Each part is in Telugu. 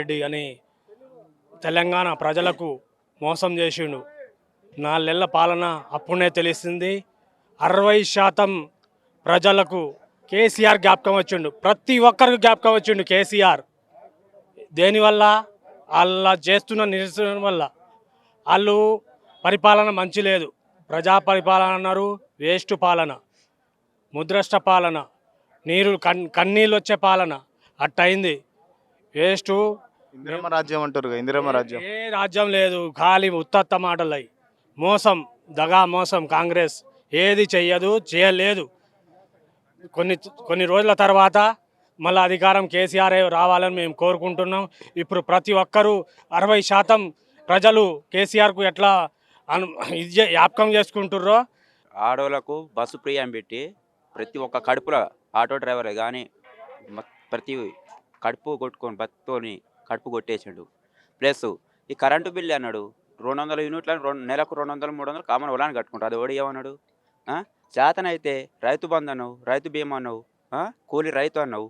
రెడ్డి అని తెలంగాణ ప్రజలకు మోసం చేసిండు. 4 నెలల పాలన అప్పుడే తెలిసింది. 60% ప్రజలకు కేసీఆర్ జ్ఞాపకం వచ్చిండు. ప్రతి ఒక్కరికి జ్ఞాపకం వచ్చిండు కేసీఆర్. దేనివల్ల? వాళ్ళ చేస్తున్న నిరసన వల్ల. వాళ్ళు పరిపాలన మంచి లేదు, ప్రజా పరిపాలన అన్నారు, వేస్ట్ పాలన, ముద్రష్ట పాలన, నీరు కన్నీళ్ళు వచ్చే పాలన అట్టయింది. వేస్ట్. ఇందిరమ్మ రాజ్యం అంటారు కదా, ఇందిరమ్మ రాజ్యం. ఏ రాజ్యం లేదు, ఖాళీ ఉత్తత్త మాటలై మోసం, దగా మోసం. కాంగ్రెస్ ఏది చెయ్యదు, చేయలేదు. కొన్ని రోజుల తర్వాత మళ్ళీ అధికారం కేసీఆర్ రావాలని మేము కోరుకుంటున్నాం. ఇప్పుడు ప్రతి ఒక్కరూ 60% ప్రజలు కేసీఆర్కు ఎట్లా జ్ఞాపకం చేసుకుంటుర్రో. ఆడోళ్ళకు బస్సు ప్రియం పెట్టి ప్రతి ఒక్క కడుపులో ఆటో డ్రైవర్ కానీ ప్రతి కడుపు కొట్టుకొని బతుతోని కడుపు కొట్టేసాడు. ప్లస్ ఈ కరెంటు బిల్లు అన్నాడు 200 యూనిట్లను నెలకు 200 300 కామన్ వాళ్ళని కట్టుకుంటారు. అది ఓడి ఏమన్నాడు? చేతనైతే రైతు బంధు అన్నావు, రైతు బీమా అన్నావు, కూలి రైతు అన్నావు,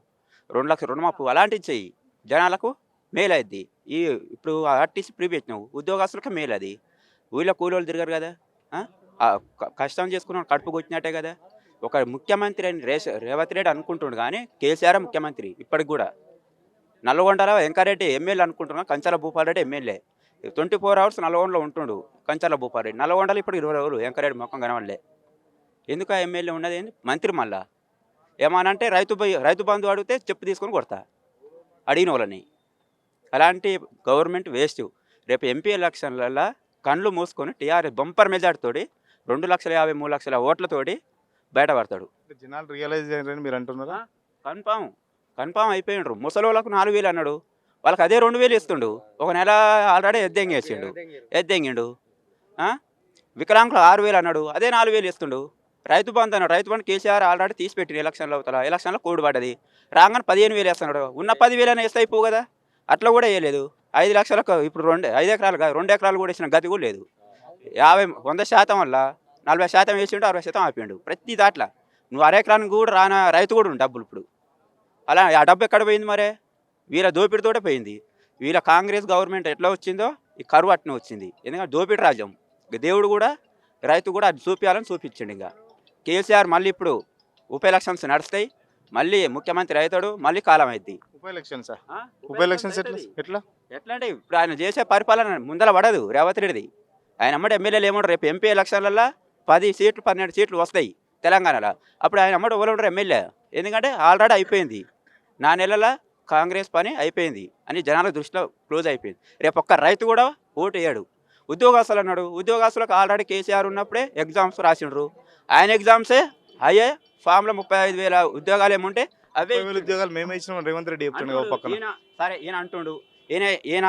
2 లక్షల రుణమాపు అలాంటివి చెయ్యి, జనాలకు మేలైద్ది. ఇప్పుడు ఆర్టీసీ ఫ్రీ పెట్టినావు, ఉద్యోగస్తులకు మేలు. అది ఊళ్ళో కూలీలు తిరగరు కదా, కష్టం చేసుకున్న కడుపు కొట్టినట్టే కదా. ఒక ముఖ్యమంత్రి అని రేవంత్ రెడ్డి అనుకుంటుండు కానీ కేసీఆర్ ముఖ్యమంత్రి ఇప్పటికి కూడా. నల్గొండలో వెంకారెడ్డి ఎమ్మెల్యే అనుకుంటున్నా, కంచాల భూపాలరెడ్డి ఎమ్మెల్యే. 24 hours నల్గొండలో ఉంటుండు కంచాల భూపాలరెడ్డి. నల్గొండలో ఇప్పుడు 20 రోజులు వెంకారెడ్డి ముఖం కనవలే. ఎందుకు ఆ ఎమ్మెల్యే ఉన్నది ఏంది? మంత్రి. మళ్ళా ఏమనంటే రైతు బంధు అడిగితే చెప్పు తీసుకొని కొడతా అడిగిన వాళ్ళని. అలాంటి గవర్నమెంట్ వేస్ట్. రేపు ఎంపీ ఎలక్షన్లలో కళ్ళు మూసుకొని టీఆర్ఎస్ బంపర్ మెజార్టీతోటి 2,50,000 3,00,000 ఓట్లతోటి బయటపడతాడు. జనాలు రియలైజ్ అయ్యారని మీరు అంటున్నారా? కన్ఫామ్ అయిపోయిండ్రు. ముసలోళ్ళకు 4,000 అన్నాడు, వాళ్ళకి అదే 2,000 ఇస్తుండు. ఒక నెల ఆల్రెడీ ఎద్దెంగిండు. వికలాంగులు 6,000 అన్నాడు, అదే 4,000 ఇస్తుండు. రైతు బంధు అన్నాడు, రైతు బంధు కేసీఆర్ ఆల్రెడీ తీసిపెట్టిండు. ఎలక్షన్లో కోడి పడ్డది. రాగానే 15,000 వేస్తున్నాడు. ఉన్న 10,000 అయినా వేస్తే అయిపో కదా. అట్లా కూడా వేయలేదు. 5 లక్షలకు ఇప్పుడు 5 ఎకరాలు కాదు 2 ఎకరాలు కూడా వేసిన గతి కూడా లేదు. 100% వల్ల 40% వేసిండు, 60% ఆపిండు. ప్రతి దాంట్లో నువ్వు అరెకరానికి కూడా రానా రైతు కూడా ఉండు డబ్బులు. ఇప్పుడు అలా ఆ డబ్బు ఎక్కడ పోయింది? మరే వీళ్ళ దోపిడితోటే పోయింది. వీళ్ళ కాంగ్రెస్ గవర్నమెంట్ ఎట్లా వచ్చిందో ఈ కరువు అట్నే వచ్చింది. ఎందుకంటే దోపిడి రాజ్యం. దేవుడు కూడా రైతు కూడా అది చూపించాలని చూపించండి. ఇంకా కేసీఆర్ మళ్ళీ ఇప్పుడు ఉప ఎలక్షన్స్ నడుస్తాయి, మళ్ళీ ముఖ్యమంత్రి అవుతాడు, మళ్ళీ కాలం అయింది. ఉప ఎలక్షన్స్ ఎట్లా అంటే ఇప్పుడు ఆయన చేసే పరిపాలన ముందర పడదు రేవంత్ రెడ్డిది. ఆయన అమ్మడు ఎమ్మెల్యేలు ఏమంటారు? రేపు ఎంపీ ఎలక్షన్లలో 10 సీట్లు 12 సీట్లు వస్తాయి తెలంగాణలో. అప్పుడు ఆయన అమ్మడు ఎవరు ఉంటారు? ఎమ్మెల్యే. ఎందుకంటే ఆల్రెడీ అయిపోయింది, 4 నెలల కాంగ్రెస్ పని అయిపోయింది అని జనాల దృష్టిలో క్లోజ్ అయిపోయింది. రేపు ఒక్క రైతు కూడా ఓటు వేయడు. ఉద్యోగస్తులు అన్నాడు, ఉద్యోగస్తులకు ఆల్రెడీ కేసీఆర్ ఉన్నప్పుడే ఎగ్జామ్స్ రాసిండ్రు. ఆయన ఎగ్జామ్సే అయ్యే ఫామ్లో 35,000 ఉద్యోగాలు ఏముంటే అవే ఉద్యోగాలు మేమే ఇచ్చినాం రేవంత్ రెడ్డి చెప్తున్నాడు. సరే ఈయన అంటుండు, ఈయన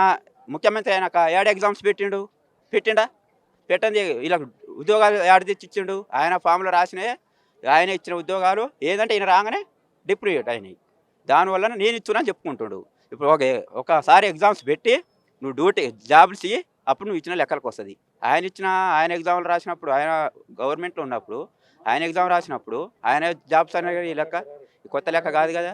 ముఖ్యమంత్రి అయినాక 7 ఎగ్జామ్స్ పెట్టిండా? పెట్టండి. ఇలా ఉద్యోగాలు 7 తెచ్చి ఇచ్చిండు. ఆయన ఫామ్లో రాసినాయి, ఆయన ఇచ్చిన ఉద్యోగాలు. ఏదంటే ఈయన రాగానే డిప్యూట్ అయినాయి. దానివల్ల నేను ఇచ్చునని చెప్పుకుంటుడు. ఇప్పుడు ఒకసారి ఎగ్జామ్స్ పెట్టి నువ్వు జాబ్స్ ఇయ్యి, అప్పుడు నువ్వు ఇచ్చిన లెక్కలకు వస్తుంది. ఆయన ఎగ్జామ్లు రాసినప్పుడు, ఆయన గవర్నమెంట్లో ఉన్నప్పుడు ఆయన ఎగ్జామ్ రాసినప్పుడు ఆయన జాబ్స్ అనేది ఈ లెక్క కొత్త లెక్క కాదు కదా.